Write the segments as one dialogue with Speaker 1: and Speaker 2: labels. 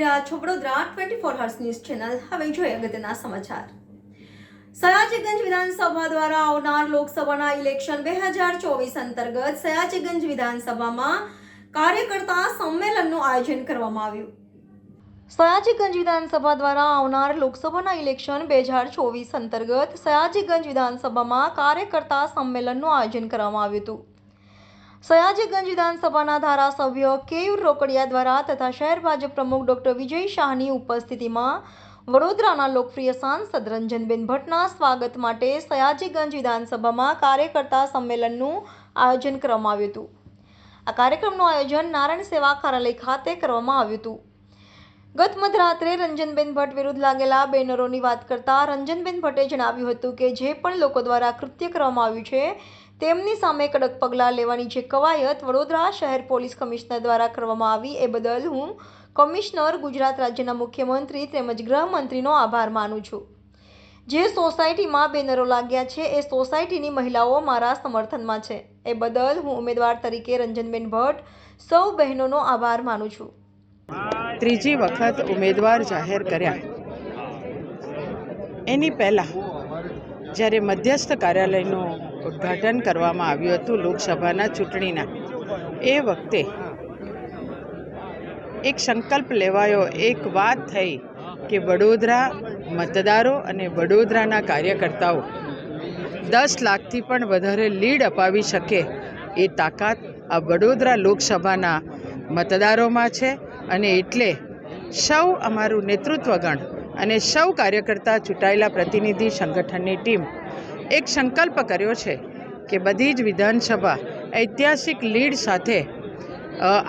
Speaker 1: રહ્યા છો Vadodara 24 hers news channel. હવે જોઈએ અગત્યના સમાચાર। સયાજીગંજ વિધાનસભા દ્વારા આવનાર લોકસભાના ઇલેક્શન 2024 અંતર્ગત સયાજીગંજ વિધાનસભામાં કાર્યકર્તા સંમેલનનું આયોજન કરવામાં આવ્યું। સયાજીગંજ વિધાનસભા દ્વારા આવનાર લોકસભાના ઇલેક્શન 2024 અંતર્ગત સયાજીગંજ વિધાનસભામાં કાર્યકર્તા સંમેલનનું આયોજન કરવામાં આવ્યું હતું। સયાજીગંજ વિધાનસભાના ધારાસભ્ય કેયુર રોકડિયા દ્વારા તથા શહેર ભાજપ પ્રમુખ ડોક્ટર વિજય શાહની ઉપસ્થિતિમાં વડોદરાના લોકપ્રિય સાંસદ રંજનબેન ભટ્ટના સ્વાગત માટે સયાજીગંજ વિધાનસભામાં કાર્યકર્તા સંમેલનનું આયોજન કરવામાં આવ્યું હતું। આ કાર્યક્રમનું આયોજન નારાયણ સેવા કાર્યાલય ખાતે કરવામાં આવ્યું હતું। ગત મધરાત્રે રંજનબેન ભટ્ટ વિરુદ્ધ લાગેલા બેનરોની વાત કરતા રંજનબેન ભટ્ટે જણાવ્યું હતું કે જે પણ લોકો દ્વારા કૃત્ય કરવામાં આવ્યું છે તેમની સામે કડક પગલાં લેવાની જે કવાયત વડોદરા શહેર પોલીસ કમિશનર દ્વારા કરવામાં આવી એ બદલ હું કમિશનર, ગુજરાત રાજ્યના મુખ્યમંત્રી તેમજ ગૃહમંત્રીનો આભાર માનું છું। જે સોસાયટીમાં બેનરો લાગ્યા છે એ સોસાયટીની મહિલાઓ મારા સમર્થનમાં છે એ બદલ હું ઉમેદવાર તરીકે રંજનબેન ભટ્ટ સૌ બહેનોનો આભાર માનું છું।
Speaker 2: ત્રીજી વખત ઉમેદવાર જાહેર કર્યા એની પહેલાં જ્યારે મધ્યસ્થ કાર્યાલયનું ઉદ્ઘાટન કરવામાં આવ્યું હતું લોકસભાના ચૂંટણીના, એ વખતે એક સંકલ્પ લેવાયો, એક વાત થઈ કે વડોદરા મતદારો અને વડોદરાના કાર્યકર્તાઓ 10 લાખથી પણ વધારે લીડ અપાવી શકે એ તાકાત આ વડોદરા લોકસભાના મતદારોમાં છે। અને એટલે સૌ અમારું નેતૃત્વગણ અને સૌ કાર્યકર્તા ચૂંટાયેલા પ્રતિનિધિ સંગઠનની ટીમ એક સંકલ્પ કર્યો છે કે બધી જ વિધાનસભા ઐતિહાસિક લીડ સાથે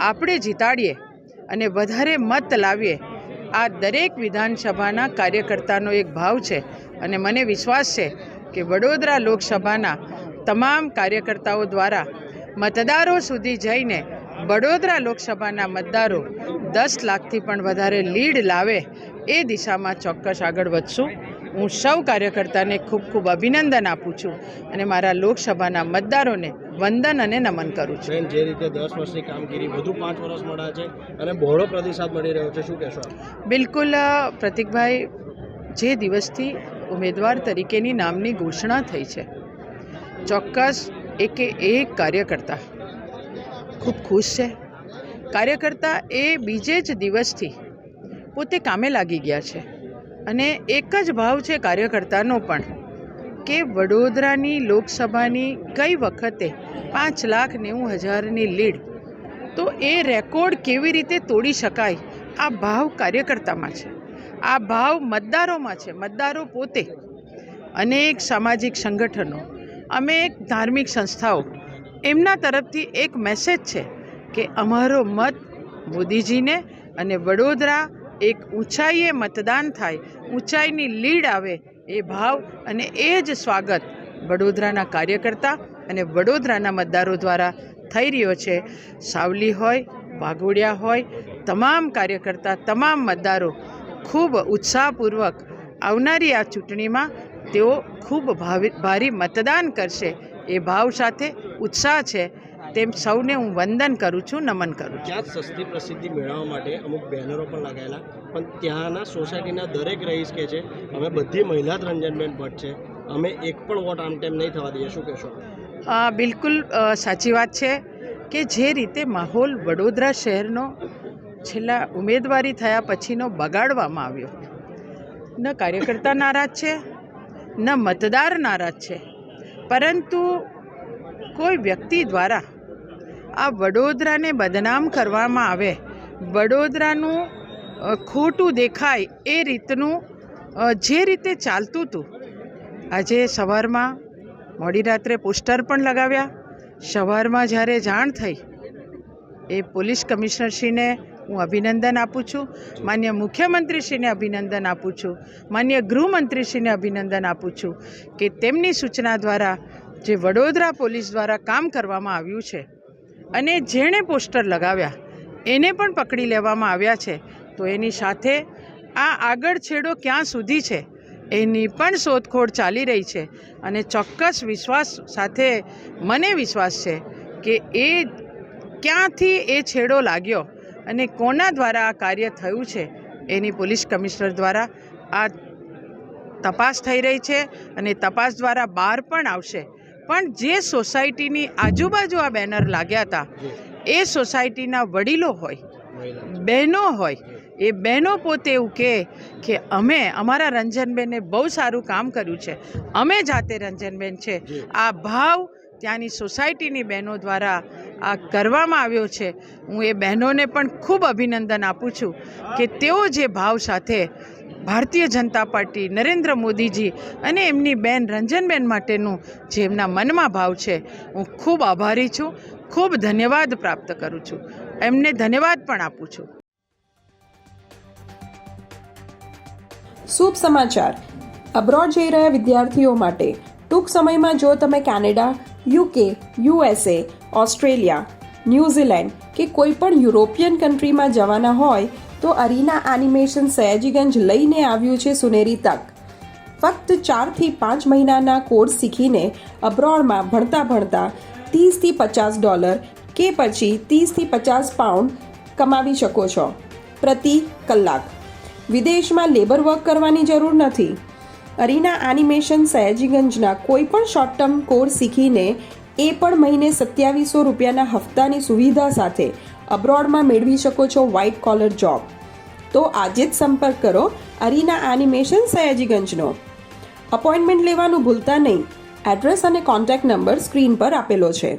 Speaker 2: આપણે જીતાડીએ અને વધારે મત લાવીએ। આ દરેક વિધાનસભાના કાર્યકર્તાનો એક ભાવ છે અને મને વિશ્વાસ છે કે વડોદરા લોકસભાના તમામ કાર્યકર્તાઓ દ્વારા મતદારો સુધી જઈને વડોદરા લોકસભાના મતદારો 10 લાખથી પણ વધારે લીડ લાવે એ દિશામાં ચોક્કસ આગળ વધશું। હું સૌ કાર્યકર્તાને ખૂબ ખૂબ અભિનંદન આપું છું અને મારા લોકસભાના મતદારોને વંદન અને નમન કરું છું।
Speaker 3: જે રીતે 10 વર્ષની કામગીરી વધુ 5 વર્ષ મળ્યા છે અને બહોળો પ્રતિસાદ મળી રહ્યો છે, શું કહેશો?
Speaker 2: બિલકુલ પ્રતિકભાઈ, જે દિવસથી ઉમેદવાર તરીકેની નામની ઘોષણા થઈ છે, ચોક્કસ એકે એક કાર્યકર્તા ખૂબ ખુશ છે। કાર્યકર્તા એ બીજે જ દિવસથી પોતે કામે લાગી ગયા છે અને એક જ ભાવ છે કાર્યકર્તાનો પણ કે વડોદરાની લોકસભાની ગઈ વખતે 5,90,000ની લીડ, તો એ રેકોર્ડ કેવી રીતે તોડી શકાય, આ ભાવ કાર્યકર્તામાં છે, આ ભાવ મતદારોમાં છે। મતદારો પોતે, અનેક સામાજિક સંગઠનો, અમે એક ધાર્મિક સંસ્થાઓ, એમના તરફથી એક મેસેજ છે કે અમારો મત મોદીજીને અને વડોદરા એક ઊંચાઈએ મતદાન થાય, ઊંચાઈની લીડ આવે એ ભાવ અને એ જ સ્વાગત વડોદરાના કાર્યકર્તા અને વડોદરાના મતદારો દ્વારા થઈ રહ્યો છે। સાવલી હોય, વાઘોડિયા હોય, તમામ કાર્યકર્તા, તમામ મતદારો ખૂબ ઉત્સાહપૂર્વક આવનારી આ ચૂંટણીમાં તેઓ ખૂબ ભારી મતદાન કરશે એ ભાવ સાથે ઉત્સાહ છે। તેમ સૌને હું વંદન કરું છું, નમન કરું છું।
Speaker 3: ત્યાં સસ્તી પ્રસિદ્ધિ મેળવવા માટે અમુક બેનરો પણ લગાવેલા, પણ ત્યાંના સોસાયટીના દરેક રહીશ કે છે અમે બધી મહિલા જ રંજનબેન ભટ્ટ છે, અમે એક પણ વોટ આમ તેમ નહીં થવા દઈએ, શું કહેશો?
Speaker 2: બિલકુલ સાચી વાત છે કે જે રીતે માહોલ વડોદરા શહેરનો છેલ્લા ઉમેદવારી થયા પછીનો બગાડવામાં આવ્યો, ન કાર્યકર્તા નારાજ છે, ન મતદાર નારાજ છે, પરંતુ કોઈ વ્યક્તિ દ્વારા આ વડોદરાને બદનામ કરવામાં આવે, વડોદરાનું ખોટું દેખાય એ રીતનું જે રીતે ચાલતું હતું, આજે સવારમાં મોડી રાત્રે પોસ્ટર પણ લગાવ્યા। સવારમાં જ્યારે જાણ થઈ એ પોલીસ કમિશનરશ્રીને હું અભિનંદન આપું છું, માન્ય મુખ્યમંત્રીશ્રીને અભિનંદન આપું છું, માન્ય ગૃહમંત્રીશ્રીને અભિનંદન આપું છું કે તેમની સૂચના દ્વારા જે વડોદરા પોલીસ દ્વારા કામ કરવામાં આવ્યું છે અને જેણે પોસ્ટર લગાવ્યા એને પણ પકડી લેવામાં આવ્યા છે। તો એની સાથે આ આગળ છેડો ક્યાં સુધી છે એની પણ શોધખોળ ચાલી રહી છે અને ચોક્કસ વિશ્વાસ સાથે મને વિશ્વાસ છે કે એ ક્યાંથી એ છેડો લાગ્યો અને કોના દ્વારા આ કાર્ય થયું છે એની પોલીસ કમિશનર દ્વારા આ તપાસ થઈ રહી છે અને તપાસ દ્વારા બહાર પણ આવશે. પણ જે સોસાયટીની આજુબાજુ આ બેનર લાગ્યા હતા એ સોસાયટીના વડીલો હોય, બહેનો હોય, એ બહેનો પોતે એવું કે અમે અમારા રંજનબેને બહુ સારું કામ કર્યું છે, અમે જાતે રંજનબેન છે. આ ભાવ ત્યાંની સોસાયટીની બહેનો દ્વારા આ કરવામાં આવ્યો છે. હું એ બહેનોને પણ ખૂબ અભિનંદન આપું છું કે તેઓ જે ભાવ સાથે ભારતીય જનતા પાર્ટી, નરેન્દ્ર મોદીજી અને એમની બેન રંજનબેન માટેનું જે એમના મનમાં ભાવ છે, હું ખૂબ આભારી છું, ખૂબ ધન્યવાદ પ્રાપ્ત કરું છું, એમને ધન્યવાદ પણ આપું છું.
Speaker 4: શુભ સમાચાર. અબ્રોડ જઈ રહ્યા વિદ્યાર્થીઓ માટે ટૂંક સમયમાં જો તમે Canada, UK, USA, Australia, New Zealand કે કોઈ પણ યુરોપિયન કન્ટ્રીમાં જવાના હોય તો અરીના એનિમેશન સયાજીગંજ લઈને આવ્યું છે સુનેરી તક. ફક્ત 4 થી 5 મહિનાના કોર્સ શીખીને અબ્રોડમાં ભણતા $30 થી $50 કે પછી $30 થી $50 કમાવી શકો છો પ્રતિ કલાક. વિદેશમાં લેબર વર્ક કરવાની જરૂર નથી. અરીના એનિમેશન સયાજીગંજના કોઈ પણ શોર્ટ ટર્મ કોર્સ શીખીને એ પણ મહિને $2700 હપ્તાની સુવિધા સાથે અબ્રોડમાં મેળવી શકો છો વ્હાઇટ કોલર જોબ. તો આજે જ સંપર્ક કરો અરીના એનિમેશન સયાજીગંજનો. અપોઇન્ટમેન્ટ લેવાનું ભૂલતા નહીં. એડ્રેસ અને કોન્ટેક્ટ નંબર સ્ક્રીન પર આપેલો છે.